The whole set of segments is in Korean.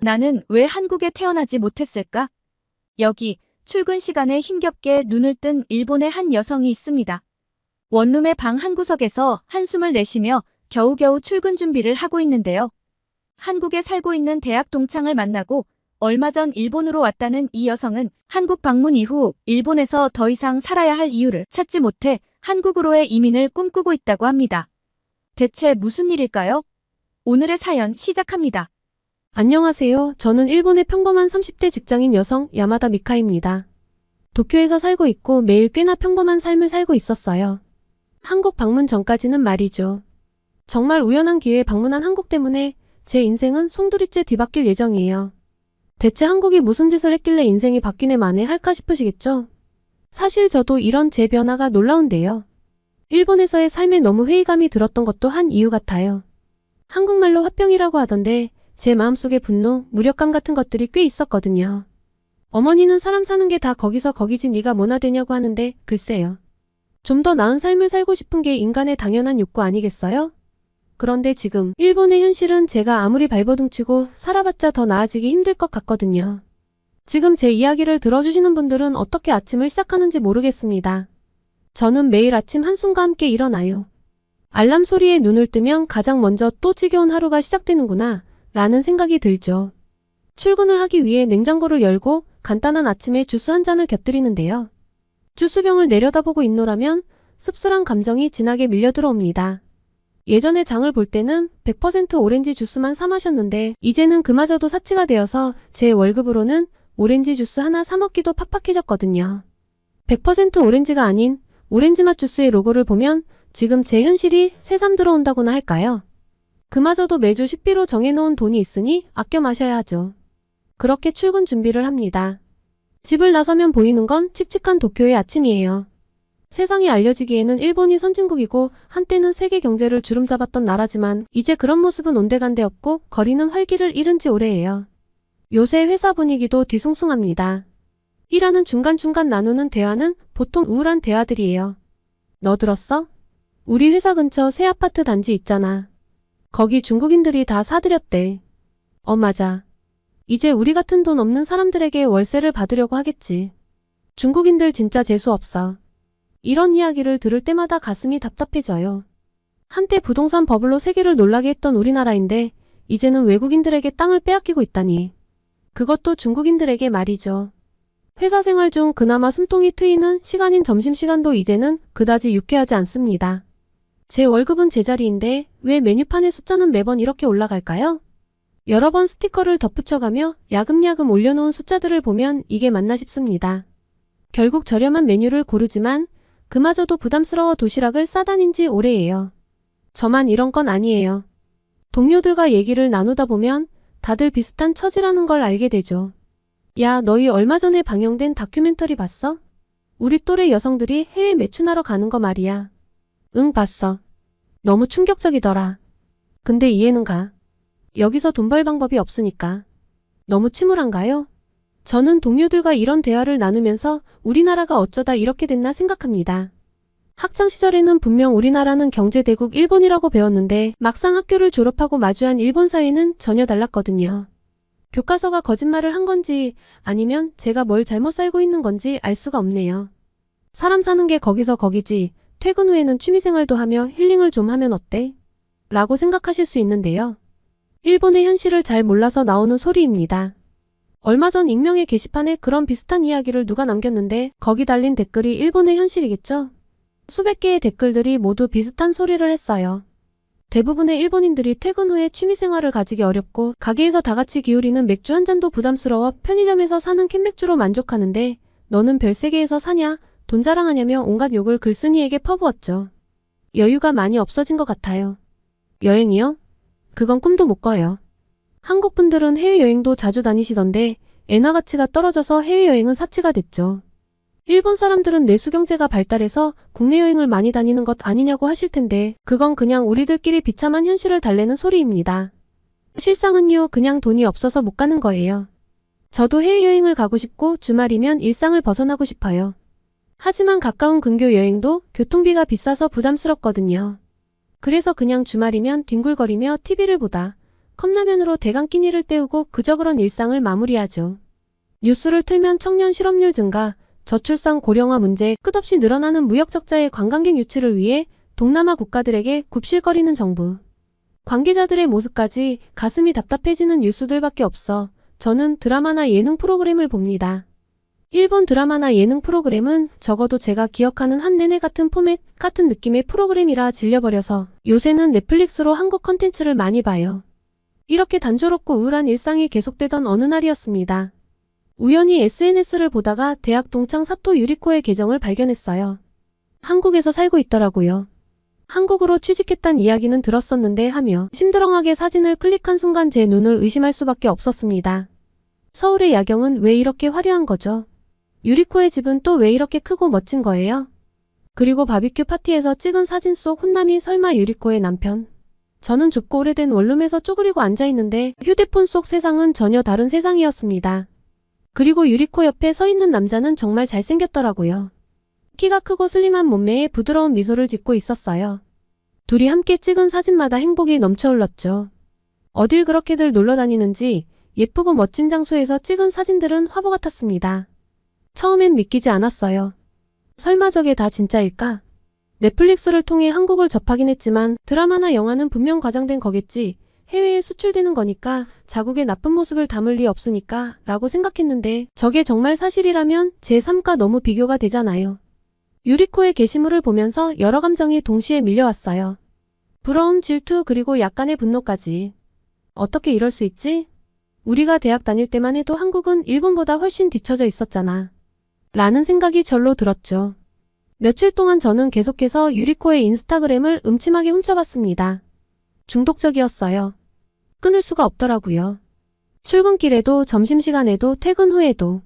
나는 왜 한국에 태어나지 못했을까? 여기 출근 시간에 힘겹게 눈을 뜬 일본의 한 여성이 있습니다. 원룸의 방 한 구석에서 한숨을 내쉬며 겨우겨우 출근 준비를 하고 있는데요. 한국에 살고 있는 대학 동창을 만나고 얼마 전 일본으로 왔다는 이 여성은 한국 방문 이후 일본에서 더 이상 살아야 할 이유를 찾지 못해 한국으로의 이민을 꿈꾸고 있다고 합니다. 대체 무슨 일일까요? 오늘의 사연 시작합니다. 안녕하세요. 저는 일본의 평범한 30대 직장인 여성 야마다 미카입니다. 도쿄에서 살고 있고 매일 꽤나 평범한 삶을 살고 있었어요. 한국 방문 전까지는 말이죠. 정말 우연한 기회에 방문한 한국 때문에 제 인생은 송두리째 뒤바뀔 예정이에요. 대체 한국이 무슨 짓을 했길래 인생이 바뀌네 마네 할까 싶으시겠죠? 사실 저도 이런 제 변화가 놀라운데요. 일본에서의 삶에 너무 회의감이 들었던 것도 한 이유 같아요. 한국말로 화병이라고 하던데 제 마음속에 분노, 무력감 같은 것들이 꽤 있었거든요. 어머니는 사람 사는 게 다 거기서 거기지 네가 뭐나 되냐고 하는데 글쎄요. 좀 더 나은 삶을 살고 싶은 게 인간의 당연한 욕구 아니겠어요? 그런데 지금 일본의 현실은 제가 아무리 발버둥치고 살아봤자 더 나아지기 힘들 것 같거든요. 지금 제 이야기를 들어주시는 분들은 어떻게 아침을 시작하는지 모르겠습니다. 저는 매일 아침 한숨과 함께 일어나요. 알람 소리에 눈을 뜨면 가장 먼저 또 지겨운 하루가 시작되는구나 라는 생각이 들죠. 출근을 하기 위해 냉장고를 열고 간단한 아침에 주스 한 잔을 곁들이는데요. 주스병을 내려다보고 있노라면 씁쓸한 감정이 진하게 밀려들어옵니다. 예전에 장을 볼 때는 100% 오렌지 주스만 사 마셨는데 이제는 그마저도 사치가 되어서 제 월급으로는 오렌지 주스 하나 사 먹기도 팍팍해졌거든요. 100% 오렌지가 아닌 오렌지 맛 주스의 로고를 보면 지금 제 현실이 새삼 들어온다고나 할까요? 그마저도 매주 식비로 정해놓은 돈이 있으니 아껴 마셔야 하죠. 그렇게 출근 준비를 합니다. 집을 나서면 보이는 건 칙칙한 도쿄의 아침이에요. 세상에 알려지기에는 일본이 선진국이고 한때는 세계 경제를 주름잡았던 나라지만 이제 그런 모습은 온데간데 없고 거리는 활기를 잃은 지 오래예요. 요새 회사 분위기도 뒤숭숭합니다. 일하는 중간중간 나누는 대화는 보통 우울한 대화들이에요. 너 들었어? 우리 회사 근처 새 아파트 단지 있잖아. 거기 중국인들이 다 사들였대. 맞아. 이제 우리 같은 돈 없는 사람들에게 월세를 받으려고 하겠지. 중국인들 진짜 재수 없어. 이런 이야기를 들을 때마다 가슴이 답답해져요. 한때 부동산 버블로 세계를 놀라게 했던 우리나라인데 이제는 외국인들에게 땅을 빼앗기고 있다니. 그것도 중국인들에게 말이죠. 회사 생활 중 그나마 숨통이 트이는 시간인 점심시간도 이제는 그다지 유쾌하지 않습니다. 제 월급은 제자리인데 왜 메뉴판의 숫자는 매번 이렇게 올라갈까요? 여러 번 스티커를 덧붙여가며 야금야금 올려놓은 숫자들을 보면 이게 맞나 싶습니다. 결국 저렴한 메뉴를 고르지만 그마저도 부담스러워 도시락을 싸다닌 지 오래예요. 저만 이런 건 아니에요. 동료들과 얘기를 나누다 보면 다들 비슷한 처지라는 걸 알게 되죠. 야, 너희 얼마 전에 방영된 다큐멘터리 봤어? 우리 또래 여성들이 해외 매춘하러 가는 거 말이야. 응, 봤어. 너무 충격적이더라. 근데 이해는 가. 여기서 돈 벌 방법이 없으니까. 너무 침울한가요? 저는 동료들과 이런 대화를 나누면서 우리나라가 어쩌다 이렇게 됐나 생각합니다. 학창시절에는 분명 우리나라는 경제대국 일본이라고 배웠는데 막상 학교를 졸업하고 마주한 일본 사회는 전혀 달랐거든요. 교과서가 거짓말을 한 건지 아니면 제가 뭘 잘못 살고 있는 건지 알 수가 없네요. 사람 사는 게 거기서 거기지 퇴근 후에는 취미생활도 하며 힐링을 좀 하면 어때? 라고 생각하실 수 있는데요. 일본의 현실을 잘 몰라서 나오는 소리입니다. 얼마 전 익명의 게시판에 그런 비슷한 이야기를 누가 남겼는데 거기 달린 댓글이 일본의 현실이겠죠? 수백 개의 댓글들이 모두 비슷한 소리를 했어요. 대부분의 일본인들이 퇴근 후에 취미생활을 가지기 어렵고 가게에서 다 같이 기울이는 맥주 한 잔도 부담스러워 편의점에서 사는 캔맥주로 만족하는데 너는 별세계에서 사냐? 돈 자랑하냐며 온갖 욕을 글쓴이에게 퍼부었죠. 여유가 많이 없어진 것 같아요. 여행이요? 그건 꿈도 못 꿔요. 한국 분들은 해외여행도 자주 다니시던데 엔화 가치가 떨어져서 해외여행은 사치가 됐죠. 일본 사람들은 내수 경제가 발달해서 국내 여행을 많이 다니는 것 아니냐고 하실 텐데 그건 그냥 우리들끼리 비참한 현실을 달래는 소리입니다. 실상은요, 그냥 돈이 없어서 못 가는 거예요. 저도 해외여행을 가고 싶고 주말이면 일상을 벗어나고 싶어요. 하지만 가까운 근교 여행도 교통비가 비싸서 부담스럽거든요. 그래서 그냥 주말이면 뒹굴거리며 TV를 보다 컵라면으로 대강 끼니를 때우고 그저 그런 일상을 마무리하죠. 뉴스를 틀면 청년 실업률 증가, 저출산 고령화 문제, 끝없이 늘어나는 무역 적자의 관광객 유치를 위해 동남아 국가들에게 굽실거리는 정부. 관계자들의 모습까지 가슴이 답답해지는 뉴스들밖에 없어 저는 드라마나 예능 프로그램을 봅니다. 일본 드라마나 예능 프로그램은 적어도 제가 기억하는 한내내 같은 포맷, 같은 느낌의 프로그램이라 질려버려서 요새는 넷플릭스로 한국 컨텐츠를 많이 봐요. 이렇게 단조롭고 우울한 일상이 계속되던 어느 날이었습니다. 우연히 SNS를 보다가 대학 동창 사토 유리코의 계정을 발견했어요. 한국에서 살고 있더라고요. 한국으로 취직했단 이야기는 들었었는데 하며 심드렁하게 사진을 클릭한 순간 제 눈을 의심할 수밖에 없었습니다. 서울의 야경은 왜 이렇게 화려한 거죠? 유리코의 집은 또 왜 이렇게 크고 멋진 거예요? 그리고 바비큐 파티에서 찍은 사진 속 훈남이 설마 유리코의 남편? 저는 좁고 오래된 원룸에서 쪼그리고 앉아있는데 휴대폰 속 세상은 전혀 다른 세상이었습니다. 그리고 유리코 옆에 서 있는 남자는 정말 잘생겼더라고요. 키가 크고 슬림한 몸매에 부드러운 미소를 짓고 있었어요. 둘이 함께 찍은 사진마다 행복이 넘쳐흘렀죠. 어딜 그렇게들 놀러 다니는지 예쁘고 멋진 장소에서 찍은 사진들은 화보 같았습니다. 처음엔 믿기지 않았어요. 설마 저게 다 진짜일까? 넷플릭스를 통해 한국을 접하긴 했지만 드라마나 영화는 분명 과장된 거겠지. 해외에 수출되는 거니까 자국의 나쁜 모습을 담을 리 없으니까 라고 생각했는데 저게 정말 사실이라면 제 삶과 너무 비교가 되잖아요. 유리코의 게시물을 보면서 여러 감정이 동시에 밀려왔어요. 부러움, 질투, 그리고 약간의 분노까지. 어떻게 이럴 수 있지? 우리가 대학 다닐 때만 해도 한국은 일본보다 훨씬 뒤처져 있었잖아. 라는 생각이 절로 들었죠. 며칠 동안 저는 계속해서 유리코의 인스타그램을 음침하게 훔쳐봤습니다. 중독적이었어요. 끊을 수가 없더라고요. 출근길에도 점심시간에도 퇴근 후에도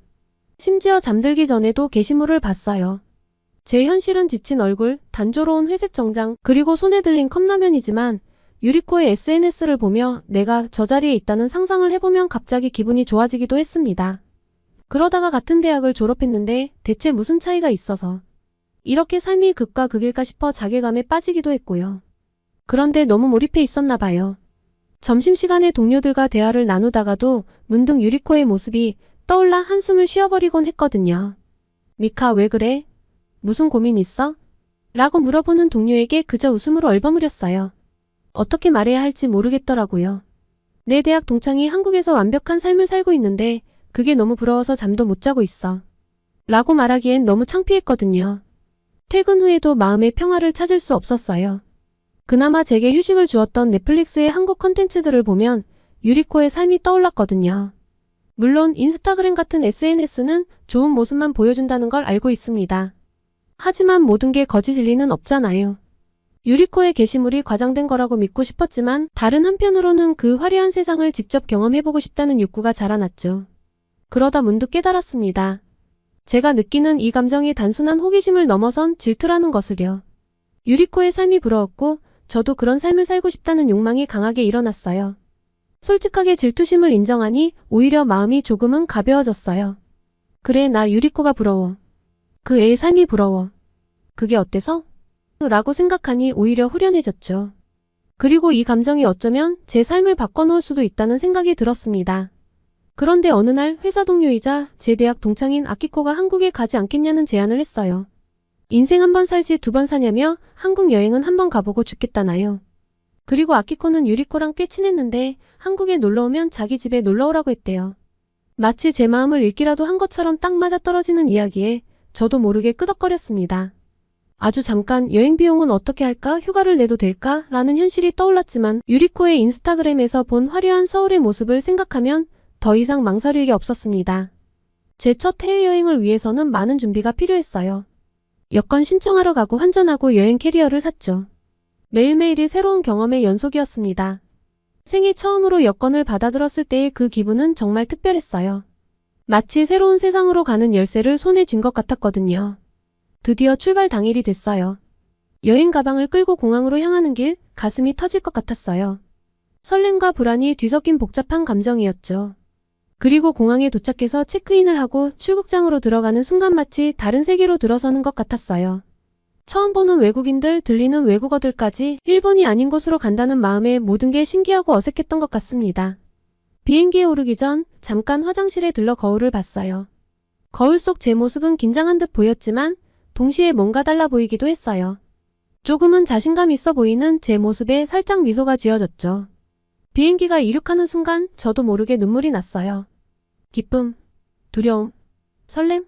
심지어 잠들기 전에도 게시물을 봤어요. 제 현실은 지친 얼굴, 단조로운 회색 정장, 그리고 손에 들린 컵라면이지만 유리코의 SNS를 보며 내가 저 자리에 있다는 상상을 해보면 갑자기 기분이 좋아지기도 했습니다. 그러다가 같은 대학을 졸업했는데 대체 무슨 차이가 있어서 이렇게 삶이 극과 극일까 싶어 자괴감에 빠지기도 했고요. 그런데 너무 몰입해 있었나 봐요. 점심시간에 동료들과 대화를 나누다가도 문득 유리코의 모습이 떠올라 한숨을 쉬어버리곤 했거든요. 미카, 왜 그래? 무슨 고민 있어? 라고 물어보는 동료에게 그저 웃음으로 얼버무렸어요. 어떻게 말해야 할지 모르겠더라고요. 내 대학 동창이 한국에서 완벽한 삶을 살고 있는데 그게 너무 부러워서 잠도 못 자고 있어. 라고 말하기엔 너무 창피했거든요. 퇴근 후에도 마음의 평화를 찾을 수 없었어요. 그나마 제게 휴식을 주었던 넷플릭스의 한국 컨텐츠들을 보면 유리코의 삶이 떠올랐거든요. 물론 인스타그램 같은 SNS는 좋은 모습만 보여준다는 걸 알고 있습니다. 하지만 모든 게 거짓일 리는 없잖아요. 유리코의 게시물이 과장된 거라고 믿고 싶었지만 다른 한편으로는 그 화려한 세상을 직접 경험해보고 싶다는 욕구가 자라났죠. 그러다 문득 깨달았습니다. 제가 느끼는 이 감정이 단순한 호기심을 넘어선 질투라는 것을요. 유리코의 삶이 부러웠고 저도 그런 삶을 살고 싶다는 욕망이 강하게 일어났어요. 솔직하게 질투심을 인정하니 오히려 마음이 조금은 가벼워졌어요. 그래, 나 유리코가 부러워. 그 애의 삶이 부러워. 그게 어때서? 라고 생각하니 오히려 후련해졌죠. 그리고 이 감정이 어쩌면 제 삶을 바꿔놓을 수도 있다는 생각이 들었습니다. 그런데 어느 날 회사 동료이자 제 대학 동창인 아키코가 한국에 가지 않겠냐는 제안을 했어요. 인생 한 번 살지 두 번 사냐며 한국 여행은 한 번 가보고 죽겠다나요. 그리고 아키코는 유리코랑 꽤 친했는데 한국에 놀러오면 자기 집에 놀러오라고 했대요. 마치 제 마음을 읽기라도 한 것처럼 딱 맞아떨어지는 이야기에 저도 모르게 끄덕거렸습니다. 아주 잠깐 여행 비용은 어떻게 할까? 휴가를 내도 될까? 라는 현실이 떠올랐지만 유리코의 인스타그램에서 본 화려한 서울의 모습을 생각하면 더 이상 망설일 게 없었습니다. 제 첫 해외여행을 위해서는 많은 준비가 필요했어요. 여권 신청하러 가고 환전하고 여행 캐리어를 샀죠. 매일매일이 새로운 경험의 연속이었습니다. 생애 처음으로 여권을 받아들었을 때의 그 기분은 정말 특별했어요. 마치 새로운 세상으로 가는 열쇠를 손에 쥔 것 같았거든요. 드디어 출발 당일이 됐어요. 여행 가방을 끌고 공항으로 향하는 길, 가슴이 터질 것 같았어요. 설렘과 불안이 뒤섞인 복잡한 감정이었죠. 그리고 공항에 도착해서 체크인을 하고 출국장으로 들어가는 순간 마치 다른 세계로 들어서는 것 같았어요. 처음 보는 외국인들, 들리는 외국어들까지 일본이 아닌 곳으로 간다는 마음에 모든 게 신기하고 어색했던 것 같습니다. 비행기에 오르기 전 잠깐 화장실에 들러 거울을 봤어요. 거울 속 제 모습은 긴장한 듯 보였지만 동시에 뭔가 달라 보이기도 했어요. 조금은 자신감 있어 보이는 제 모습에 살짝 미소가 지어졌죠. 비행기가 이륙하는 순간 저도 모르게 눈물이 났어요. 기쁨, 두려움, 설렘?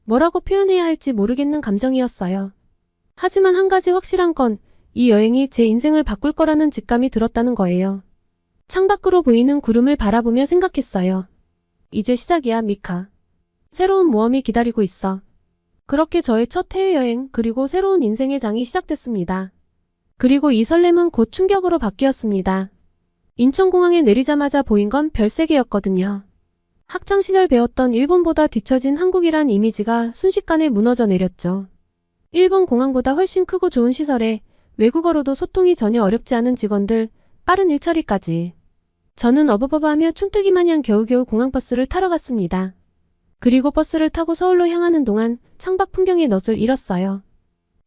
뭐라고 표현해야 할지 모르겠는 감정이었어요. 하지만 한 가지 확실한 건 이 여행이 제 인생을 바꿀 거라는 직감이 들었다는 거예요. 창밖으로 보이는 구름을 바라보며 생각했어요. 이제 시작이야, 미카. 새로운 모험이 기다리고 있어. 그렇게 저의 첫 해외여행 그리고 새로운 인생의 장이 시작됐습니다. 그리고 이 설렘은 곧 충격으로 바뀌었습니다. 인천공항에 내리자마자 보인 건 별세계였거든요. 학창시절 배웠던 일본보다 뒤처진 한국이란 이미지가 순식간에 무너져 내렸죠. 일본 공항보다 훨씬 크고 좋은 시설에 외국어로도 소통이 전혀 어렵지 않은 직원들, 빠른 일처리까지. 저는 어버버버하며 춘뜨기 마냥 겨우겨우 공항버스를 타러 갔습니다. 그리고 버스를 타고 서울로 향하는 동안 창밖 풍경의 넛을 잃었어요.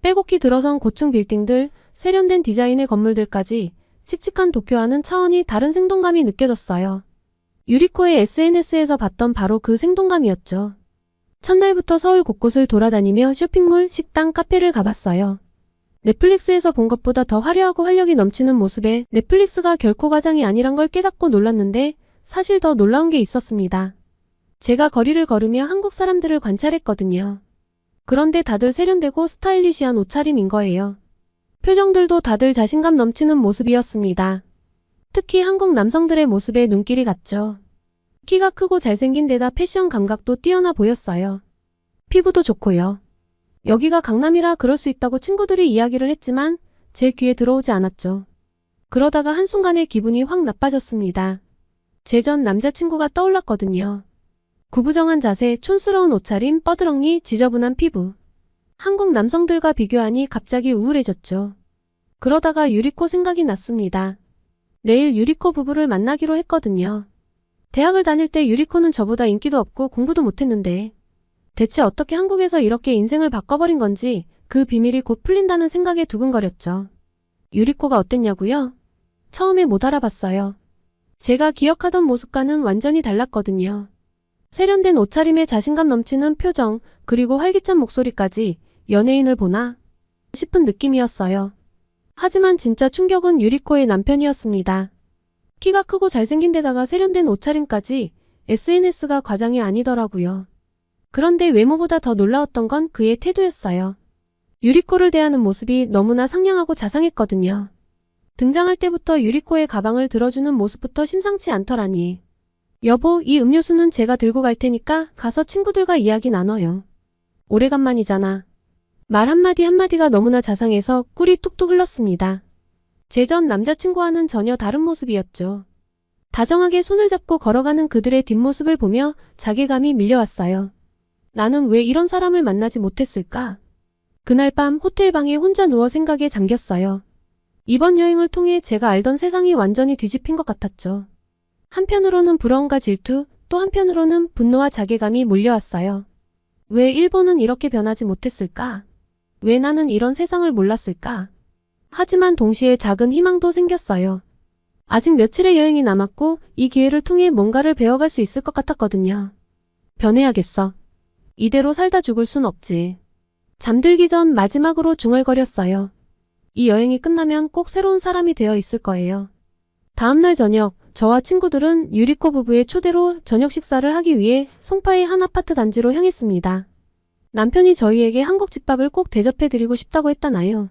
빼곡히 들어선 고층 빌딩들, 세련된 디자인의 건물들까지 칙칙한 도쿄와는 차원이 다른 생동감이 느껴졌어요. 유리코의 SNS에서 봤던 바로 그 생동감이었죠. 첫날부터 서울 곳곳을 돌아다니며 쇼핑몰, 식당, 카페를 가봤어요. 넷플릭스에서 본 것보다 더 화려하고 활력이 넘치는 모습에 넷플릭스가 결코 과장이 아니란 걸 깨닫고 놀랐는데 사실 더 놀라운 게 있었습니다. 제가 거리를 걸으며 한국 사람들을 관찰했거든요. 그런데 다들 세련되고 스타일리시한 옷차림인 거예요. 표정들도 다들 자신감 넘치는 모습이었습니다. 특히 한국 남성들의 모습에 눈길이 갔죠. 키가 크고 잘생긴 데다 패션 감각도 뛰어나 보였어요. 피부도 좋고요. 여기가 강남이라 그럴 수 있다고 친구들이 이야기를 했지만 제 귀에 들어오지 않았죠. 그러다가 한순간에 기분이 확 나빠졌습니다. 제 전 남자친구가 떠올랐거든요. 구부정한 자세, 촌스러운 옷차림, 뻐드렁니, 지저분한 피부. 한국 남성들과 비교하니 갑자기 우울해졌죠. 그러다가 유리코 생각이 났습니다. 내일 유리코 부부를 만나기로 했거든요. 대학을 다닐 때 유리코는 저보다 인기도 없고 공부도 못했는데 대체 어떻게 한국에서 이렇게 인생을 바꿔버린 건지 그 비밀이 곧 풀린다는 생각에 두근거렸죠. 유리코가 어땠냐고요? 처음에 못 알아봤어요. 제가 기억하던 모습과는 완전히 달랐거든요. 세련된 옷차림에 자신감 넘치는 표정, 그리고 활기찬 목소리까지 연예인을 보나 싶은 느낌이었어요. 하지만 진짜 충격은 유리코의 남편이었습니다. 키가 크고 잘생긴 데다가 세련된 옷차림까지 SNS가 과장이 아니더라고요. 그런데 외모보다 더 놀라웠던 건 그의 태도였어요. 유리코를 대하는 모습이 너무나 상냥하고 자상했거든요. 등장할 때부터 유리코의 가방을 들어주는 모습부터 심상치 않더라니. 여보, 이 음료수는 제가 들고 갈 테니까 가서 친구들과 이야기 나눠요. 오래간만이잖아. 말 한마디 한마디가 너무나 자상해서 꿀이 뚝뚝 흘렀습니다. 제 전 남자친구와는 전혀 다른 모습이었죠. 다정하게 손을 잡고 걸어가는 그들의 뒷모습을 보며 자괴감이 밀려왔어요. 나는 왜 이런 사람을 만나지 못했을까? 그날 밤 호텔방에 혼자 누워 생각에 잠겼어요. 이번 여행을 통해 제가 알던 세상이 완전히 뒤집힌 것 같았죠. 한편으로는 부러움과 질투, 또 한편으로는 분노와 자괴감이 몰려왔어요. 왜 일본은 이렇게 변하지 못했을까? 왜 나는 이런 세상을 몰랐을까? 하지만 동시에 작은 희망도 생겼어요. 아직 며칠의 여행이 남았고 이 기회를 통해 뭔가를 배워갈 수 있을 것 같았거든요. 변해야겠어. 이대로 살다 죽을 순 없지. 잠들기 전 마지막으로 중얼거렸어요. 이 여행이 끝나면 꼭 새로운 사람이 되어 있을 거예요. 다음날 저녁, 저와 친구들은 유리코 부부의 초대로 저녁 식사를 하기 위해 송파의 한 아파트 단지로 향했습니다. 남편이 저희에게 한국 집밥을 꼭 대접해드리고 싶다고 했다나요.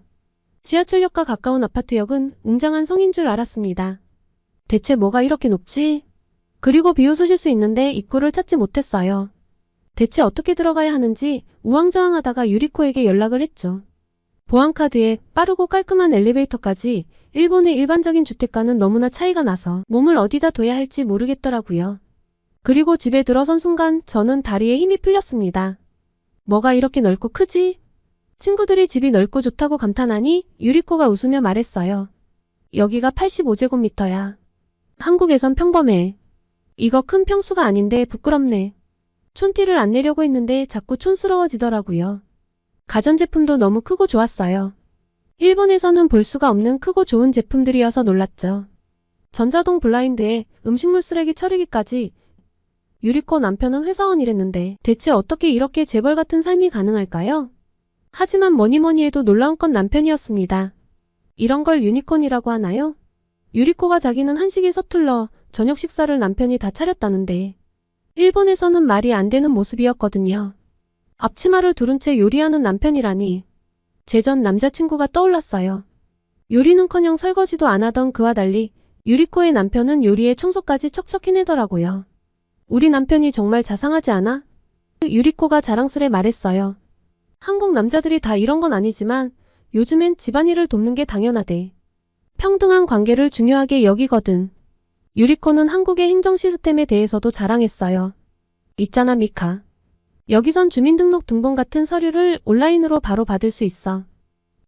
지하철역과 가까운 아파트역은 웅장한 성인 줄 알았습니다. 대체 뭐가 이렇게 높지? 그리고 비웃으실 수 있는데 입구를 찾지 못했어요. 대체 어떻게 들어가야 하는지 우왕좌왕하다가 유리코에게 연락을 했죠. 보안카드에 빠르고 깔끔한 엘리베이터까지 일본의 일반적인 주택과는 너무나 차이가 나서 몸을 어디다 둬야 할지 모르겠더라고요. 그리고 집에 들어선 순간 저는 다리에 힘이 풀렸습니다. 뭐가 이렇게 넓고 크지? 친구들이 집이 넓고 좋다고 감탄하니 유리코가 웃으며 말했어요. 여기가 85제곱미터야. 한국에선 평범해. 이거 큰 평수가 아닌데 부끄럽네. 촌티를 안 내려고 했는데 자꾸 촌스러워지더라고요. 가전제품도 너무 크고 좋았어요. 일본에서는 볼 수가 없는 크고 좋은 제품들이어서 놀랐죠. 전자동 블라인드에 음식물 쓰레기 처리기까지. 유리코 남편은 회사원이랬는데 대체 어떻게 이렇게 재벌 같은 삶이 가능할까요? 하지만 뭐니뭐니 해도 놀라운 건 남편이었습니다. 이런 걸 유니콘이라고 하나요? 유리코가 자기는 한식에 서툴러 저녁 식사를 남편이 다 차렸다는데 일본에서는 말이 안 되는 모습이었거든요. 앞치마를 두른 채 요리하는 남편이라니. 제 전 남자친구가 떠올랐어요. 요리는커녕 설거지도 안 하던 그와 달리 유리코의 남편은 요리에 청소까지 척척 해내더라고요. 우리 남편이 정말 자상하지 않아? 유리코가 자랑스레 말했어요. 한국 남자들이 다 이런 건 아니지만 요즘엔 집안일을 돕는 게 당연하대. 평등한 관계를 중요하게 여기거든. 유리코는 한국의 행정 시스템에 대해서도 자랑했어요. 있잖아 미카. 여기선 주민등록등본 같은 서류를 온라인으로 바로 받을 수 있어.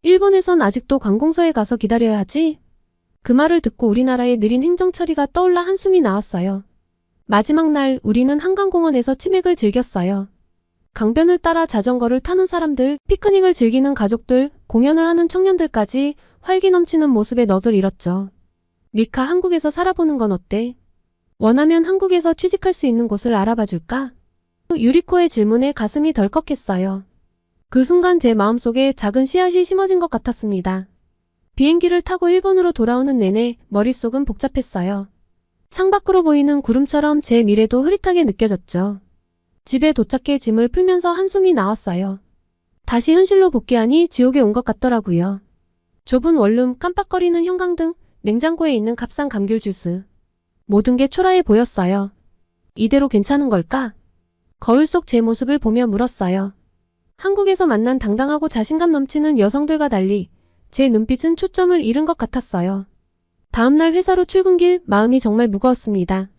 일본에선 아직도 관공서에 가서 기다려야 하지? 그 말을 듣고 우리나라의 느린 행정 처리가 떠올라 한숨이 나왔어요. 마지막 날 우리는 한강공원에서 치맥을 즐겼어요. 강변을 따라 자전거를 타는 사람들, 피크닉을 즐기는 가족들, 공연을 하는 청년들까지 활기 넘치는 모습에 너들 잃었죠. 미카, 한국에서 살아보는 건 어때? 원하면 한국에서 취직할 수 있는 곳을 알아봐 줄까? 유리코의 질문에 가슴이 덜컥했어요. 그 순간 제 마음속에 작은 씨앗이 심어진 것 같았습니다. 비행기를 타고 일본으로 돌아오는 내내 머릿속은 복잡했어요. 창밖으로 보이는 구름처럼 제 미래도 흐릿하게 느껴졌죠. 집에 도착해 짐을 풀면서 한숨이 나왔어요. 다시 현실로 복귀하니 지옥에 온 것 같더라고요. 좁은 원룸, 깜빡거리는 형광등, 냉장고에 있는 값싼 감귤 주스. 모든 게 초라해 보였어요. 이대로 괜찮은 걸까? 거울 속 제 모습을 보며 물었어요. 한국에서 만난 당당하고 자신감 넘치는 여성들과 달리 제 눈빛은 초점을 잃은 것 같았어요. 다음날 회사로 출근길 마음이 정말 무거웠습니다.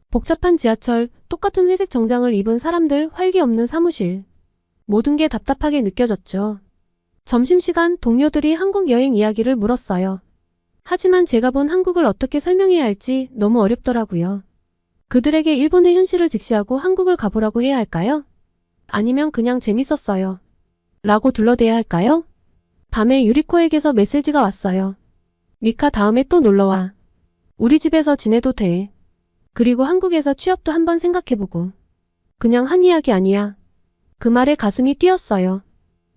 복잡한 지하철, 똑같은 회색 정장을 입은 사람들, 활기 없는 사무실. 모든 게 답답하게 느껴졌죠. 점심시간 동료들이 한국 여행 이야기를 물었어요. 하지만 제가 본 한국을 어떻게 설명해야 할지 너무 어렵더라고요. 그들에게 일본의 현실을 직시하고 한국을 가보라고 해야 할까요? 아니면 그냥 재밌었어요. 라고 둘러대야 할까요? 밤에 유리코에게서 메시지가 왔어요. 미카 다음에 또 놀러와. 우리 집에서 지내도 돼. 그리고 한국에서 취업도 한번 생각해보고. 그냥 한 이야기 아니야. 그 말에 가슴이 뛰었어요.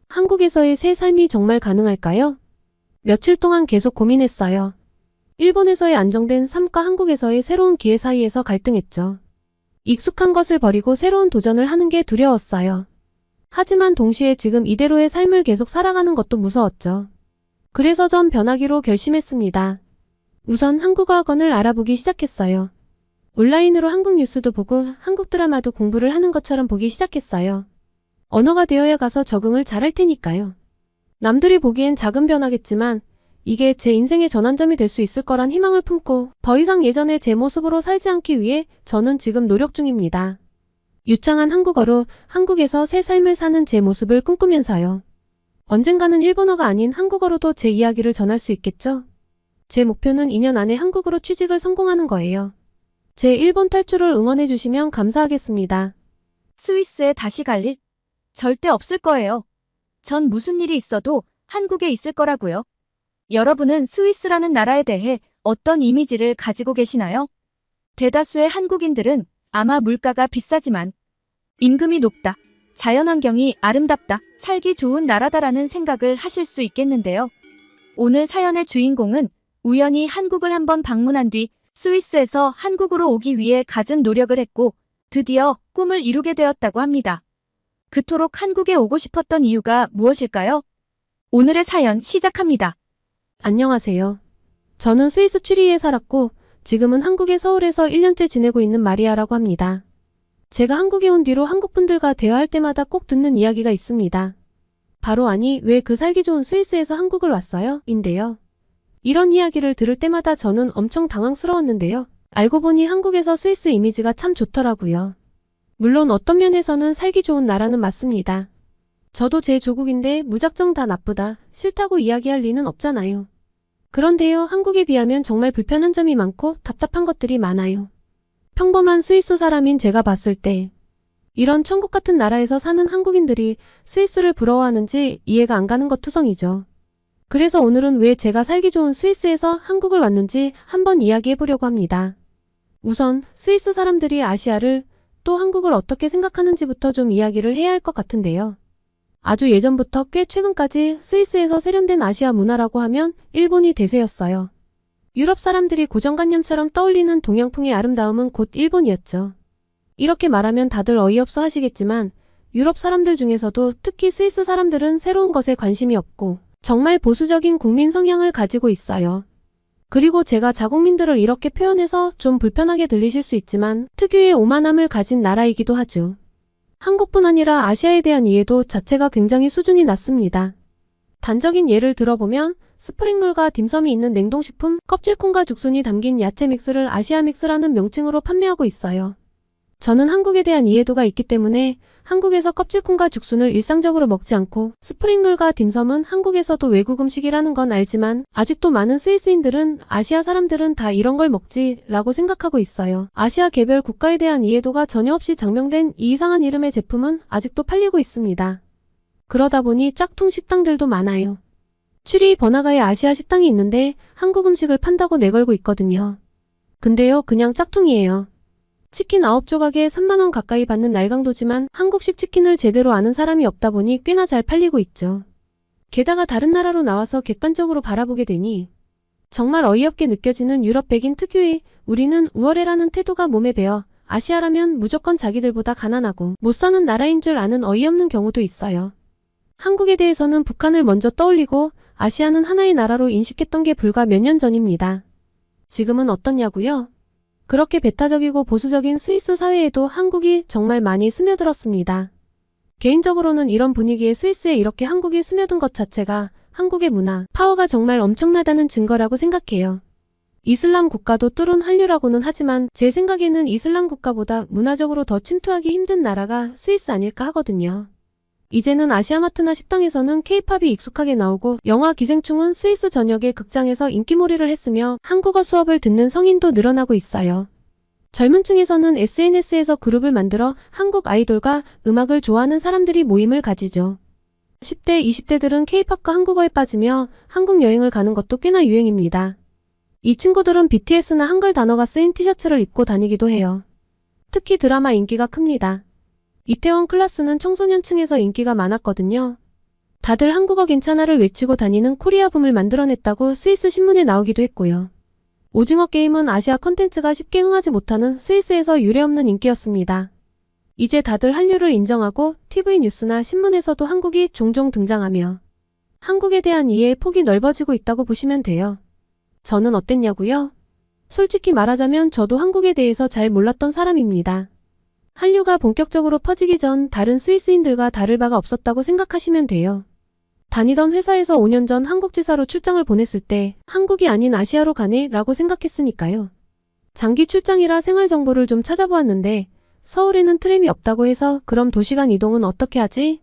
한국에서의 새 삶이 정말 가능할까요? 며칠 동안 계속 고민했어요. 일본에서의 안정된 삶과 한국에서의 새로운 기회 사이에서 갈등했죠. 익숙한 것을 버리고 새로운 도전을 하는 게 두려웠어요. 하지만 동시에 지금 이대로의 삶을 계속 살아가는 것도 무서웠죠. 그래서 전 변하기로 결심했습니다. 우선 한국어 학원을 알아보기 시작했어요. 온라인으로 한국 뉴스도 보고 한국 드라마도 공부를 하는 것처럼 보기 시작했어요. 언어가 되어야 가서 적응을 잘할 테니까요. 남들이 보기엔 작은 변화겠지만 이게 제 인생의 전환점이 될 수 있을 거란 희망을 품고 더 이상 예전의 제 모습으로 살지 않기 위해 저는 지금 노력 중입니다. 유창한 한국어로 한국에서 새 삶을 사는 제 모습을 꿈꾸면서요. 언젠가는 일본어가 아닌 한국어로도 제 이야기를 전할 수 있겠죠? 제 목표는 2년 안에 한국으로 취직을 성공하는 거예요. 제 일본 탈출을 응원해 주시면 감사하겠습니다. 스위스에 다시 갈 일? 절대 없을 거예요. 전 무슨 일이 있어도 한국에 있을 거라고요. 여러분은 스위스라는 나라에 대해 어떤 이미지를 가지고 계시나요? 대다수의 한국인들은 아마 물가가 비싸지만 임금이 높다, 자연환경이 아름답다, 살기 좋은 나라다라는 생각을 하실 수 있겠는데요. 오늘 사연의 주인공은 우연히 한국을 한번 방문한 뒤 스위스에서 한국으로 오기 위해 갖은 노력을 했고 드디어 꿈을 이루게 되었다고 합니다. 그토록 한국에 오고 싶었던 이유가 무엇일까요? 오늘의 사연 시작합니다. 안녕하세요. 저는 스위스 취리히에 살았고 지금은 한국의 서울에서 1년째 지내고 있는 마리아라고 합니다. 제가 한국에 온 뒤로 한국분들과 대화할 때마다 꼭 듣는 이야기가 있습니다. 바로 아니 왜 그 살기 좋은 스위스에서 한국을 왔어요? 인데요. 이런 이야기를 들을 때마다 저는 엄청 당황스러웠는데요. 알고 보니 한국에서 스위스 이미지가 참 좋더라고요. 물론 어떤 면에서는 살기 좋은 나라는 맞습니다. 저도 제 조국인데 무작정 다 나쁘다, 싫다고 이야기할 리는 없잖아요. 그런데요, 한국에 비하면 정말 불편한 점이 많고 답답한 것들이 많아요. 평범한 스위스 사람인 제가 봤을 때 이런 천국 같은 나라에서 사는 한국인들이 스위스를 부러워하는지 이해가 안 가는 것 투성이죠. 그래서 오늘은 왜 제가 살기 좋은 스위스에서 한국을 왔는지 한번 이야기해 보려고 합니다. 우선 스위스 사람들이 아시아를 또 한국을 어떻게 생각하는지부터 좀 이야기를 해야 할 것 같은데요. 아주 예전부터 꽤 최근까지 스위스에서 세련된 아시아 문화라고 하면 일본이 대세였어요. 유럽 사람들이 고정관념처럼 떠올리는 동양풍의 아름다움은 곧 일본이었죠. 이렇게 말하면 다들 어이없어 하시겠지만 유럽 사람들 중에서도 특히 스위스 사람들은 새로운 것에 관심이 없고 정말 보수적인 국민 성향을 가지고 있어요. 그리고 제가 자국민들을 이렇게 표현해서 좀 불편하게 들리실 수 있지만 특유의 오만함을 가진 나라이기도 하죠. 한국뿐 아니라 아시아에 대한 이해도 자체가 굉장히 수준이 낮습니다. 단적인 예를 들어보면 스프링롤과 딤섬이 있는 냉동식품 껍질콩과 죽순이 담긴 야채 믹스를 아시아 믹스라는 명칭으로 판매하고 있어요. 저는 한국에 대한 이해도가 있기 때문에 한국에서 껍질콩과 죽순을 일상적으로 먹지 않고 스프링롤과 딤섬은 한국에서도 외국 음식이라는 건 알지만 아직도 많은 스위스인들은 아시아 사람들은 다 이런 걸 먹지 라고 생각하고 있어요. 아시아 개별 국가에 대한 이해도가 전혀 없이 장명된 이 이상한 이름의 제품은 아직도 팔리고 있습니다. 그러다 보니 짝퉁 식당들도 많아요. 취리 번화가에 아시아 식당이 있는데 한국 음식을 판다고 내걸고 있거든요. 근데요, 그냥 짝퉁이에요. 치킨 9조각에 3만원 가까이 받는 날강도지만 한국식 치킨을 제대로 아는 사람이 없다 보니 꽤나 잘 팔리고 있죠. 게다가 다른 나라로 나와서 객관적으로 바라보게 되니 정말 어이없게 느껴지는 유럽 백인 특유의 우리는 우월해라는 태도가 몸에 배어 아시아라면 무조건 자기들보다 가난하고 못 사는 나라인 줄 아는 어이없는 경우도 있어요. 한국에 대해서는 북한을 먼저 떠올리고 아시아는 하나의 나라로 인식했던 게 불과 몇 년 전입니다. 지금은 어떻냐고요? 그렇게 배타적이고 보수적인 스위스 사회에도 한국이 정말 많이 스며들었습니다. 개인적으로는 이런 분위기에 스위스에 이렇게 한국이 스며든 것 자체가 한국의 문화, 파워가 정말 엄청나다는 증거라고 생각해요. 이슬람 국가도 뚫은 한류라고는 하지만 제 생각에는 이슬람 국가보다 문화적으로 더 침투하기 힘든 나라가 스위스 아닐까 하거든요. 이제는 아시아마트나 식당에서는 케이팝이 익숙하게 나오고 영화 기생충은 스위스 전역의 극장에서 인기몰이를 했으며 한국어 수업을 듣는 성인도 늘어나고 있어요. 젊은 층에서는 SNS에서 그룹을 만들어 한국 아이돌과 음악을 좋아하는 사람들이 모임을 가지죠. 10대, 20대들은 케이팝과 한국어에 빠지며 한국 여행을 가는 것도 꽤나 유행입니다. 이 친구들은 BTS나 한글 단어가 쓰인 티셔츠를 입고 다니기도 해요. 특히 드라마 인기가 큽니다. 이태원 클라스는 청소년층에서 인기가 많았거든요. 다들 한국어 괜찮아를 외치고 다니는 코리아붐을 만들어냈다고 스위스 신문에 나오기도 했고요. 오징어 게임은 아시아 컨텐츠가 쉽게 흥하지 못하는 스위스에서 유례없는 인기였습니다. 이제 다들 한류를 인정하고 TV 뉴스나 신문에서도 한국이 종종 등장하며 한국에 대한 이해의 폭이 넓어지고 있다고 보시면 돼요. 저는 어땠냐고요? 솔직히 말하자면 저도 한국에 대해서 잘 몰랐던 사람입니다. 한류가 본격적으로 퍼지기 전 다른 스위스인들과 다를 바가 없었다고 생각하시면 돼요. 다니던 회사에서 5년 전 한국지사로 출장을 보냈을 때 한국이 아닌 아시아로 가네 라고 생각했으니까요. 장기 출장이라 생활 정보를 좀 찾아보았는데 서울에는 트램이 없다고 해서 그럼 도시간 이동은 어떻게 하지?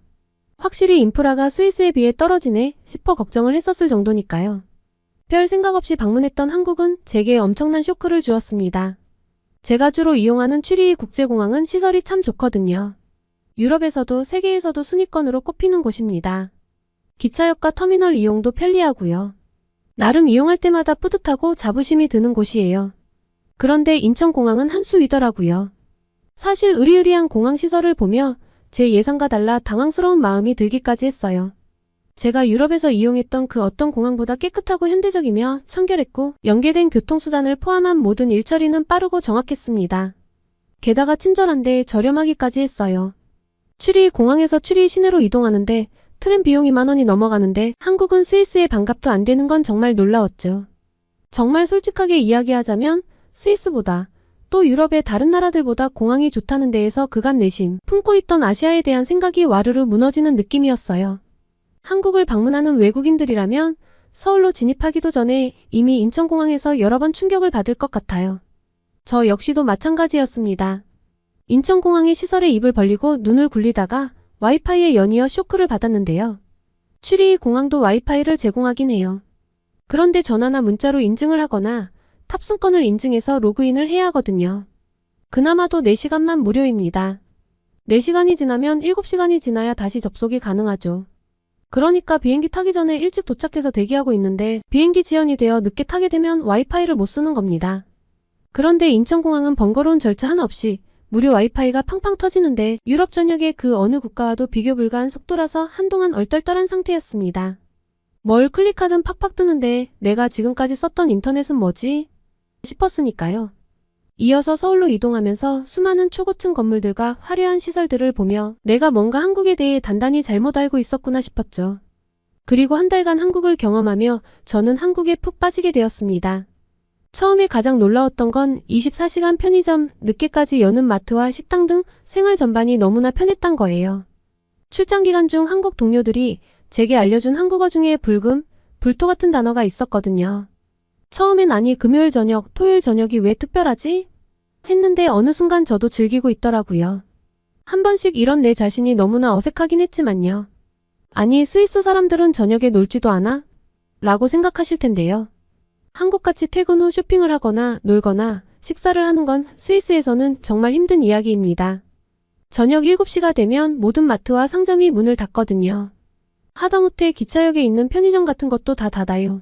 확실히 인프라가 스위스에 비해 떨어지네 싶어 걱정을 했었을 정도니까요. 별 생각 없이 방문했던 한국은 제게 엄청난 쇼크를 주었습니다. 제가 주로 이용하는 취리 국제공항은 시설이 참 좋거든요. 유럽에서도 세계에서도 순위권으로 꼽히는 곳입니다. 기차역과 터미널 이용도 편리하고요. 나름 이용할 때마다 뿌듯하고 자부심이 드는 곳이에요. 그런데 인천공항은 한 수 위더라고요. 사실 으리으리한 공항시설을 보며 제 예상과 달라 당황스러운 마음이 들기까지 했어요. 제가 유럽에서 이용했던 그 어떤 공항보다 깨끗하고 현대적이며 청결했고 연계된 교통수단을 포함한 모든 일처리는 빠르고 정확했습니다. 게다가 친절한데 저렴하기까지 했어요. 취리 공항에서 취리 시내로 이동하는데 트램 비용이 10,000원이 넘어가는데 한국은 스위스에 반값도 안 되는 건 정말 놀라웠죠. 정말 솔직하게 이야기하자면 스위스보다 또 유럽의 다른 나라들보다 공항이 좋다는 데에서 그간 내심 품고 있던 아시아에 대한 생각이 와르르 무너지는 느낌이었어요. 한국을 방문하는 외국인들이라면 서울로 진입하기도 전에 이미 인천공항에서 여러 번 충격을 받을 것 같아요. 저 역시도 마찬가지였습니다. 인천공항의 시설에 입을 벌리고 눈을 굴리다가 와이파이에 연이어 쇼크를 받았는데요. 취리 공항도 와이파이를 제공하긴 해요. 그런데 전화나 문자로 인증을 하거나 탑승권을 인증해서 로그인을 해야 하거든요. 그나마도 4시간만 무료입니다. 4시간이 지나면 7시간이 지나야 다시 접속이 가능하죠. 그러니까 비행기 타기 전에 일찍 도착해서 대기하고 있는데 비행기 지연이 되어 늦게 타게 되면 와이파이를 못 쓰는 겁니다. 그런데 인천공항은 번거로운 절차 하나 없이 무료 와이파이가 팡팡 터지는데 유럽 전역의 그 어느 국가와도 비교 불가한 속도라서 한동안 얼떨떨한 상태였습니다. 뭘 클릭하든 팍팍 뜨는데 내가 지금까지 썼던 인터넷은 뭐지? 싶었으니까요. 이어서 서울로 이동하면서 수많은 초고층 건물들과 화려한 시설들을 보며 내가 뭔가 한국에 대해 단단히 잘못 알고 있었구나 싶었죠. 그리고 한 달간 한국을 경험하며 저는 한국에 푹 빠지게 되었습니다. 처음에 가장 놀라웠던 건 24시간 편의점, 늦게까지 여는 마트와 식당 등 생활 전반이 너무나 편했단 거예요. 출장 기간 중 한국 동료들이 제게 알려준 한국어 중에 불금, 불토 같은 단어가 있었거든요. 처음엔 아니 금요일 저녁, 토요일 저녁이 왜 특별하지? 했는데 어느 순간 저도 즐기고 있더라고요. 한 번씩 이런 내 자신이 너무나 어색하긴 했지만요. 아니 스위스 사람들은 저녁에 놀지도 않아? 라고 생각하실 텐데요. 한국같이 퇴근 후 쇼핑을 하거나 놀거나 식사를 하는 건 스위스에서는 정말 힘든 이야기입니다. 저녁 7시가 되면 모든 마트와 상점이 문을 닫거든요. 하다못해 기차역에 있는 편의점 같은 것도 다 닫아요.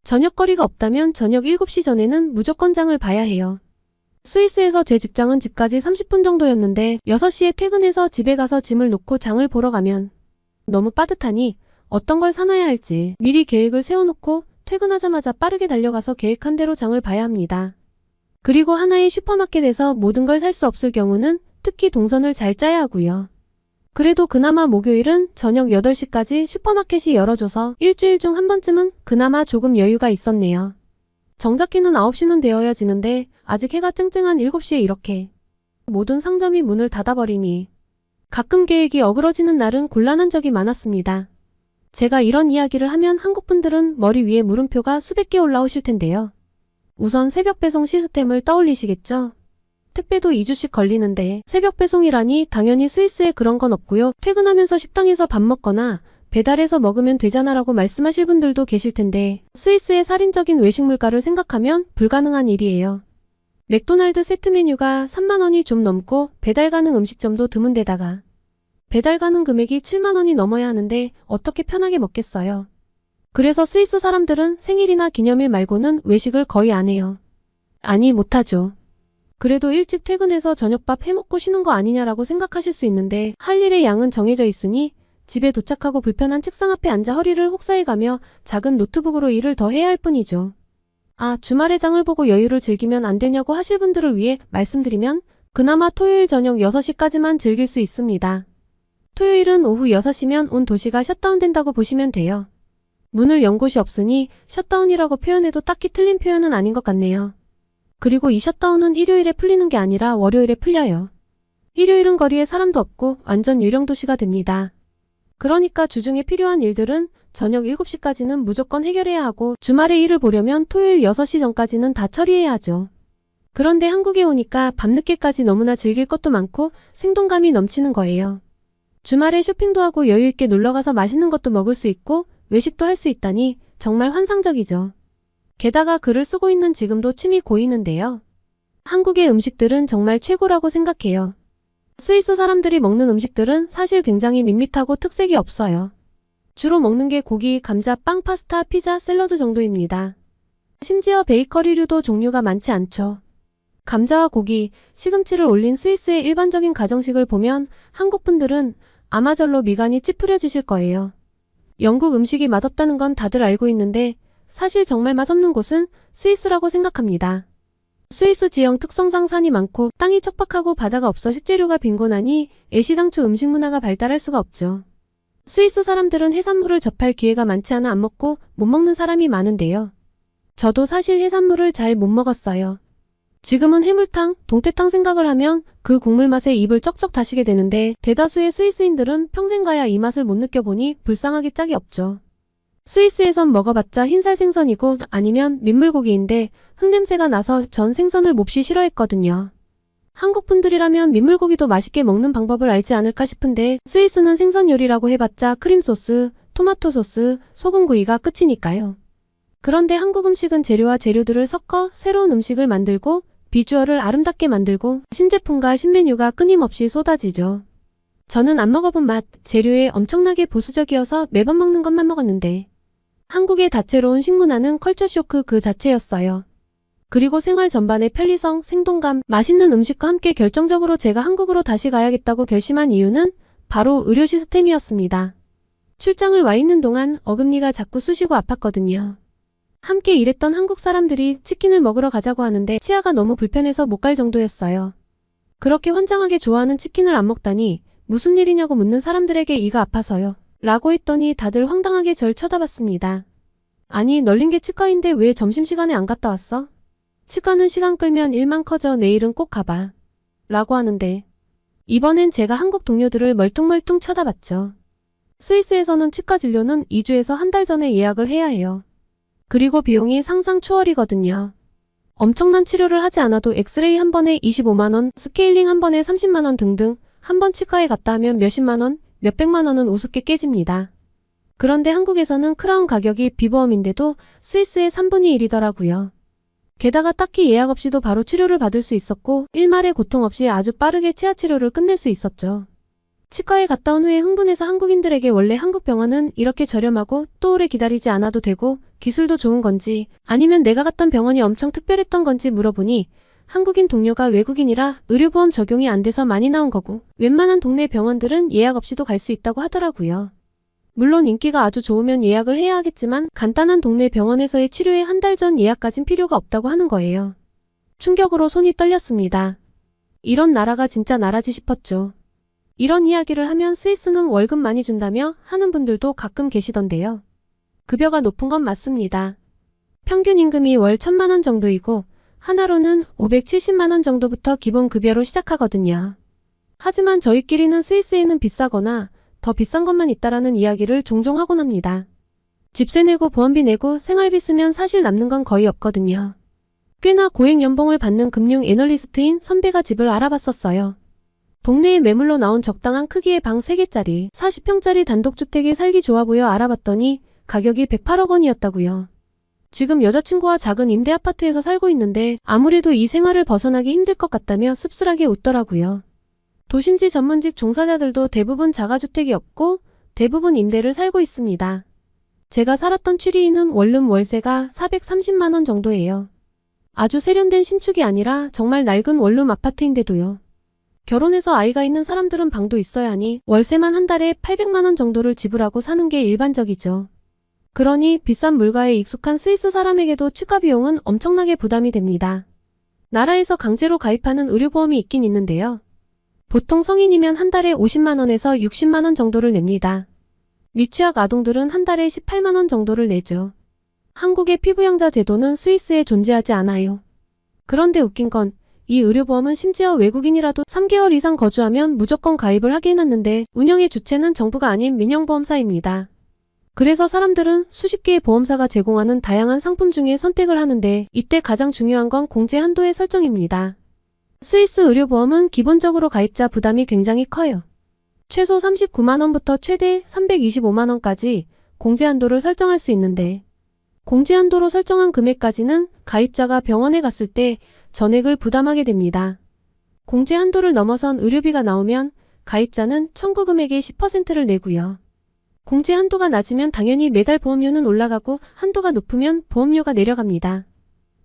저녁거리가 없다면 저녁 7시 전에는 무조건 장을 봐야 해요. 스위스에서 제 직장은 집까지 30분 정도였는데 6시에 퇴근해서 집에 가서 짐을 놓고 장을 보러 가면 너무 빠듯하니 어떤 걸 사놔야 할지 미리 계획을 세워놓고 퇴근하자마자 빠르게 달려가서 계획한 대로 장을 봐야 합니다. 그리고 하나의 슈퍼마켓에서 모든 걸 살 수 없을 경우는 특히 동선을 잘 짜야 하고요. 그래도 그나마 목요일은 저녁 8시까지 슈퍼마켓이 열어줘서 일주일 중 한 번쯤은 그나마 조금 여유가 있었네요. 정작 해는 9시는 되어야지는데 아직 해가 쨍쨍한 7시에 이렇게 모든 상점이 문을 닫아버리니 가끔 계획이 어그러지는 날은 곤란한 적이 많았습니다. 제가 이런 이야기를 하면 한국분들은 머리 위에 물음표가 수백 개 올라오실 텐데요. 우선 새벽 배송 시스템을 떠올리시겠죠? 택배도 2주씩 걸리는데 새벽 배송이라니 당연히 스위스에 그런 건 없고요. 퇴근하면서 식당에서 밥 먹거나 배달해서 먹으면 되잖아 라고 말씀하실 분들도 계실 텐데 스위스의 살인적인 외식 물가를 생각하면 불가능한 일이에요. 맥도날드 세트 메뉴가 3만 원이 좀 넘고 배달 가능 음식점도 드문 데다가 배달 가능 금액이 7만 원이 넘어야 하는데 어떻게 편하게 먹겠어요. 그래서 스위스 사람들은 생일이나 기념일 말고는 외식을 거의 안 해요. 아니 못하죠. 그래도 일찍 퇴근해서 저녁밥 해먹고 쉬는 거 아니냐라고 생각하실 수 있는데 할 일의 양은 정해져 있으니 집에 도착하고 불편한 책상 앞에 앉아 허리를 혹사해가며 작은 노트북으로 일을 더 해야 할 뿐이죠. 아, 주말에 장을 보고 여유를 즐기면 안 되냐고 하실 분들을 위해 말씀드리면 그나마 토요일 저녁 6시까지만 즐길 수 있습니다. 토요일은 오후 6시면 온 도시가 셧다운된다고 보시면 돼요. 문을 연 곳이 없으니 셧다운이라고 표현해도 딱히 틀린 표현은 아닌 것 같네요. 그리고 이 셧다운은 일요일에 풀리는 게 아니라 월요일에 풀려요. 일요일은 거리에 사람도 없고 완전 유령 도시가 됩니다. 그러니까 주중에 필요한 일들은 저녁 7시까지는 무조건 해결해야 하고 주말에 일을 보려면 토요일 6시 전까지는 다 처리해야 하죠. 그런데 한국에 오니까 밤늦게까지 너무나 즐길 것도 많고 생동감이 넘치는 거예요. 주말에 쇼핑도 하고 여유있게 놀러가서 맛있는 것도 먹을 수 있고 외식도 할 수 있다니 정말 환상적이죠. 게다가 글을 쓰고 있는 지금도 침이 고이는데요. 한국의 음식들은 정말 최고라고 생각해요. 스위스 사람들이 먹는 음식들은 사실 굉장히 밋밋하고 특색이 없어요. 주로 먹는 게 고기, 감자, 빵, 파스타, 피자, 샐러드 정도입니다. 심지어 베이커리류도 종류가 많지 않죠. 감자와 고기, 시금치를 올린 스위스의 일반적인 가정식을 보면 한국 분들은 아마 절로 미간이 찌푸려지실 거예요. 영국 음식이 맛없다는 건 다들 알고 있는데 사실 정말 맛없는 곳은 스위스라고 생각합니다. 스위스 지형 특성상 산이 많고 땅이 척박하고 바다가 없어 식재료가 빈곤하니 애시당초 음식 문화가 발달할 수가 없죠. 스위스 사람들은 해산물을 접할 기회가 많지 않아 안 먹고 못 먹는 사람이 많은데요. 저도 사실 해산물을 잘 못 먹었어요. 지금은 해물탕, 동태탕 생각을 하면 그 국물 맛에 입을 쩍쩍 다시게 되는데 대다수의 스위스인들은 평생 가야 이 맛을 못 느껴보니 불쌍하기 짝이 없죠. 스위스에선 먹어봤자 흰살 생선이고 아니면 민물고기인데 흙냄새가 나서 전 생선을 몹시 싫어했거든요. 한국 분들이라면 민물고기도 맛있게 먹는 방법을 알지 않을까 싶은데 스위스는 생선 요리라고 해봤자 크림소스, 토마토 소스, 소금구이가 끝이니까요. 그런데 한국 음식은 재료와 재료들을 섞어 새로운 음식을 만들고 비주얼을 아름답게 만들고 신제품과 신메뉴가 끊임없이 쏟아지죠. 저는 안 먹어본 맛, 재료에 엄청나게 보수적이어서 매번 먹는 것만 먹었는데 한국의 다채로운 식문화는 컬처 쇼크 그 자체였어요. 그리고 생활 전반의 편리성, 생동감, 맛있는 음식과 함께 결정적으로 제가 한국으로 다시 가야겠다고 결심한 이유는 바로 의료 시스템이었습니다. 출장을 와 있는 동안 어금니가 자꾸 쑤시고 아팠거든요. 함께 일했던 한국 사람들이 치킨을 먹으러 가자고 하는데 치아가 너무 불편해서 못 갈 정도였어요. 그렇게 환장하게 좋아하는 치킨을 안 먹다니 무슨 일이냐고 묻는 사람들에게 이가 아파서요. 라고 했더니 다들 황당하게 절 쳐다봤습니다. 아니, 널린 게 치과인데 왜 점심시간에 안 갔다 왔어? 치과는 시간 끌면 일만 커져, 내일은 꼭 가봐. 라고 하는데 이번엔 제가 한국 동료들을 멀뚱멀뚱 쳐다봤죠. 스위스에서는 치과 진료는 2주에서 한 달 전에 예약을 해야 해요. 그리고 비용이 상상 초월이거든요. 엄청난 치료를 하지 않아도 엑스레이 한 번에 25만원, 스케일링 한 번에 30만원 등등 한 번 치과에 갔다 하면 몇십만원, 몇백만원은 우습게 깨집니다. 그런데 한국에서는 크라운 가격이 비보험인데도 스위스의 3분의 1이더라고요. 게다가 딱히 예약 없이도 바로 치료를 받을 수 있었고 일말의 고통 없이 아주 빠르게 치아 치료를 끝낼 수 있었죠. 치과에 갔다 온 후에 흥분해서 한국인들에게 원래 한국 병원은 이렇게 저렴하고 또 오래 기다리지 않아도 되고 기술도 좋은 건지 아니면 내가 갔던 병원이 엄청 특별했던 건지 물어보니 한국인 동료가 외국인이라 의료보험 적용이 안 돼서 많이 나온 거고 웬만한 동네 병원들은 예약 없이도 갈 수 있다고 하더라고요. 물론 인기가 아주 좋으면 예약을 해야 하겠지만 간단한 동네 병원에서의 치료에 한 달 전 예약까진 필요가 없다고 하는 거예요. 충격으로 손이 떨렸습니다. 이런 나라가 진짜 나라지 싶었죠. 이런 이야기를 하면 스위스는 월급 많이 준다며 하는 분들도 가끔 계시던데요. 급여가 높은 건 맞습니다. 평균 임금이 월 1,000만 원 정도이고 하나로는 570만 원 정도부터 기본 급여로 시작하거든요. 하지만 저희끼리는 스위스에는 비싸거나 더 비싼 것만 있다라는 이야기를 종종 하곤 합니다. 집세 내고 보험비 내고 생활비 쓰면 사실 남는 건 거의 없거든요. 꽤나 고액 연봉을 받는 금융 애널리스트인 선배가 집을 알아봤었어요. 동네에 매물로 나온 적당한 크기의 방 3개짜리 40평짜리 단독주택에 살기 좋아 보여 알아봤더니 가격이 108억 원이었다고요. 지금 여자친구와 작은 임대 아파트에서 살고 있는데 아무래도 이 생활을 벗어나기 힘들 것 같다며 씁쓸하게 웃더라고요. 도심지 전문직 종사자들도 대부분 자가주택이 없고 대부분 임대를 살고 있습니다. 제가 살았던 취리인은 원룸 월세가 430만 원 정도예요. 아주 세련된 신축이 아니라 정말 낡은 원룸 아파트인데도요. 결혼해서 아이가 있는 사람들은 방도 있어야 하니 월세만 한 달에 800만 원 정도를 지불하고 사는 게 일반적이죠. 그러니 비싼 물가에 익숙한 스위스 사람에게도 치과 비용은 엄청나게 부담이 됩니다. 나라에서 강제로 가입하는 의료보험이 있긴 있는데요. 보통 성인이면 한 달에 50만 원에서 60만 원 정도를 냅니다. 미취학 아동들은 한 달에 18만 원 정도를 내죠. 한국의 피부양자 제도는 스위스에 존재하지 않아요. 그런데 웃긴 건 이 의료보험은 심지어 외국인이라도 3개월 이상 거주하면 무조건 가입을 하게 해놨는데 운영의 주체는 정부가 아닌 민영보험사입니다. 그래서 사람들은 수십 개의 보험사가 제공하는 다양한 상품 중에 선택을 하는데 이때 가장 중요한 건 공제 한도의 설정입니다. 스위스 의료보험은 기본적으로 가입자 부담이 굉장히 커요. 최소 39만 원부터 최대 325만 원까지 공제 한도를 설정할 수 있는데 공제 한도로 설정한 금액까지는 가입자가 병원에 갔을 때 전액을 부담하게 됩니다. 공제 한도를 넘어선 의료비가 나오면 가입자는 청구 금액의 10%를 내고요. 공제 한도가 낮으면 당연히 매달 보험료는 올라가고 한도가 높으면 보험료가 내려갑니다.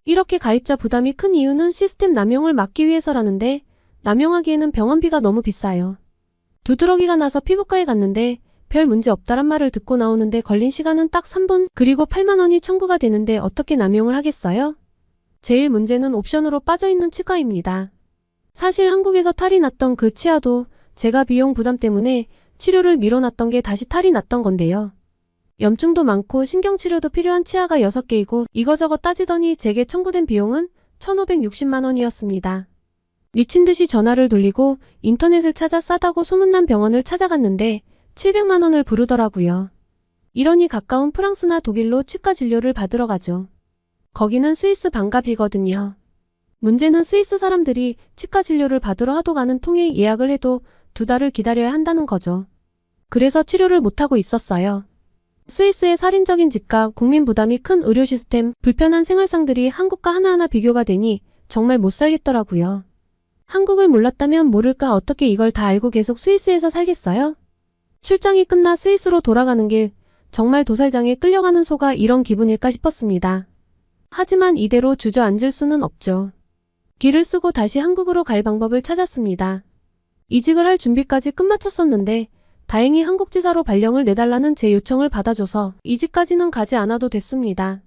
이렇게 가입자 부담이 큰 이유는 시스템 남용을 막기 위해서라는데 남용하기에는 병원비가 너무 비싸요. 두드러기가 나서 피부과에 갔는데 별 문제 없다란 말을 듣고 나오는데 걸린 시간은 딱 3분 그리고 8만 원이 청구가 되는데 어떻게 남용을 하겠어요? 제일 문제는 옵션으로 빠져있는 치과입니다. 사실 한국에서 탈이 났던 그 치아도 제가 비용 부담 때문에 치료를 미뤄놨던 게 다시 탈이 났던 건데요. 염증도 많고 신경치료도 필요한 치아가 6개이고 이거저거 따지더니 제게 청구된 비용은 1,560만 원이었습니다. 미친듯이 전화를 돌리고 인터넷을 찾아 싸다고 소문난 병원을 찾아갔는데 700만 원을 부르더라고요. 이러니 가까운 프랑스나 독일로 치과 진료를 받으러 가죠. 거기는 스위스 반값이거든요. 문제는 스위스 사람들이 치과 진료를 받으러 하도 가는 통에 예약을 해도 2달을 기다려야 한다는 거죠. 그래서 치료를 못하고 있었어요. 스위스의 살인적인 집값, 국민 부담이 큰 의료 시스템, 불편한 생활상들이 한국과 하나하나 비교가 되니 정말 못 살겠더라고요. 한국을 몰랐다면 모를까 어떻게 이걸 다 알고 계속 스위스에서 살겠어요? 출장이 끝나 스위스로 돌아가는 길, 정말 도살장에 끌려가는 소가 이런 기분일까 싶었습니다. 하지만 이대로 주저앉을 수는 없죠. 길을 쓰고 다시 한국으로 갈 방법을 찾았습니다. 이직을 할 준비까지 끝마쳤었는데 다행히 한국지사로 발령을 내달라는 제 요청을 받아줘서 이직까지는 가지 않아도 됐습니다.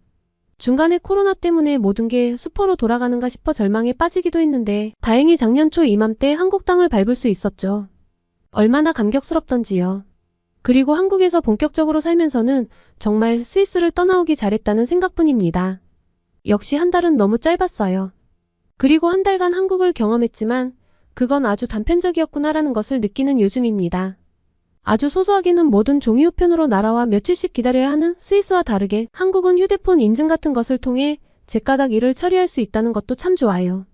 중간에 코로나 때문에 모든 게 수포로 돌아가는가 싶어 절망에 빠지기도 했는데 다행히 작년 초 이맘때 한국 땅을 밟을 수 있었죠. 얼마나 감격스럽던지요. 그리고 한국에서 본격적으로 살면서는 정말 스위스를 떠나오기 잘했다는 생각뿐입니다. 역시 한 달은 너무 짧았어요. 그리고 한 달간 한국을 경험했지만 그건 아주 단편적이었구나라는 것을 느끼는 요즘입니다. 아주 소소하게는 뭐든 종이 우편으로 날아와 며칠씩 기다려야 하는 스위스와 다르게 한국은 휴대폰 인증 같은 것을 통해 제까닥 일을 처리할 수 있다는 것도 참 좋아요.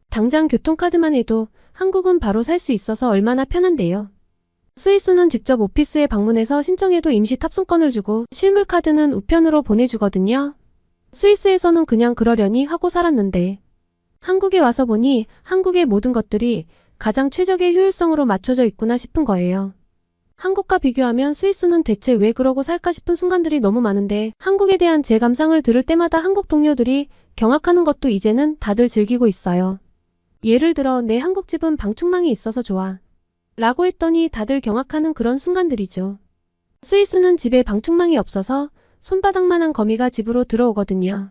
당장 교통카드만 해도 한국은 바로 살 수 있어서 얼마나 편한데요. 스위스는 직접 오피스에 방문해서 신청해도 임시 탑승권을 주고 실물 카드는 우편으로 보내주거든요. 스위스에서는 그냥 그러려니 하고 살았는데 한국에 와서 보니 한국의 모든 것들이 가장 최적의 효율성으로 맞춰져 있구나 싶은 거예요. 한국과 비교하면 스위스는 대체 왜 그러고 살까 싶은 순간들이 너무 많은데 한국에 대한 제 감상을 들을 때마다 한국 동료들이 경악하는 것도 이제는 다들 즐기고 있어요. 예를 들어 내 한국집은 방충망이 있어서 좋아 라고 했더니 다들 경악하는 그런 순간들이죠. 스위스는 집에 방충망이 없어서 손바닥만한 거미가 집으로 들어오거든요.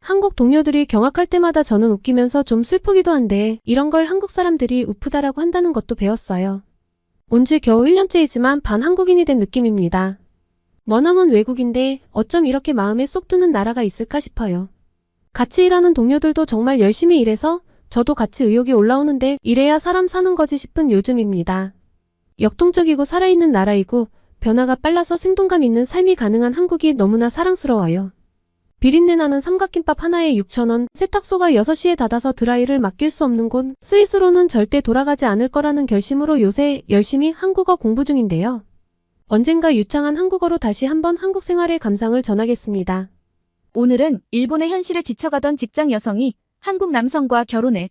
한국 동료들이 경악할 때마다 저는 웃기면서 좀 슬프기도 한데 이런 걸 한국 사람들이 우프다라고 한다는 것도 배웠어요. 온 지 겨우 1년째이지만 반 한국인이 된 느낌입니다. 머나먼 외국인데 어쩜 이렇게 마음에 쏙 드는 나라가 있을까 싶어요. 같이 일하는 동료들도 정말 열심히 일해서 저도 같이 의욕이 올라오는데 이래야 사람 사는 거지 싶은 요즘입니다. 역동적이고 살아있는 나라이고 변화가 빨라서 생동감 있는 삶이 가능한 한국이 너무나 사랑스러워요. 비린내 나는 삼각김밥 하나에 6,000원, 세탁소가 6시에 닫아서 드라이를 맡길 수 없는 곳, 스위스로는 절대 돌아가지 않을 거라는 결심으로 요새 열심히 한국어 공부 중인데요. 언젠가 유창한 한국어로 다시 한번 한국 생활의 감상을 전하겠습니다. 오늘은 일본의 현실에 지쳐가던 직장 여성이 한국 남성과 결혼해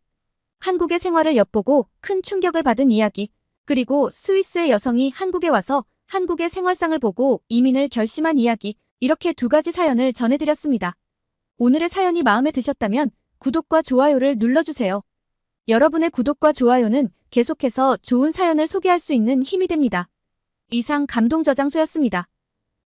한국의 생활을 엿보고 큰 충격을 받은 이야기, 그리고 스위스의 여성이 한국에 와서 한국의 생활상을 보고 이민을 결심한 이야기, 이렇게 두 가지 사연을 전해드렸습니다. 오늘의 사연이 마음에 드셨다면 구독과 좋아요를 눌러주세요. 여러분의 구독과 좋아요는 계속해서 좋은 사연을 소개할 수 있는 힘이 됩니다. 이상 감동저장소였습니다.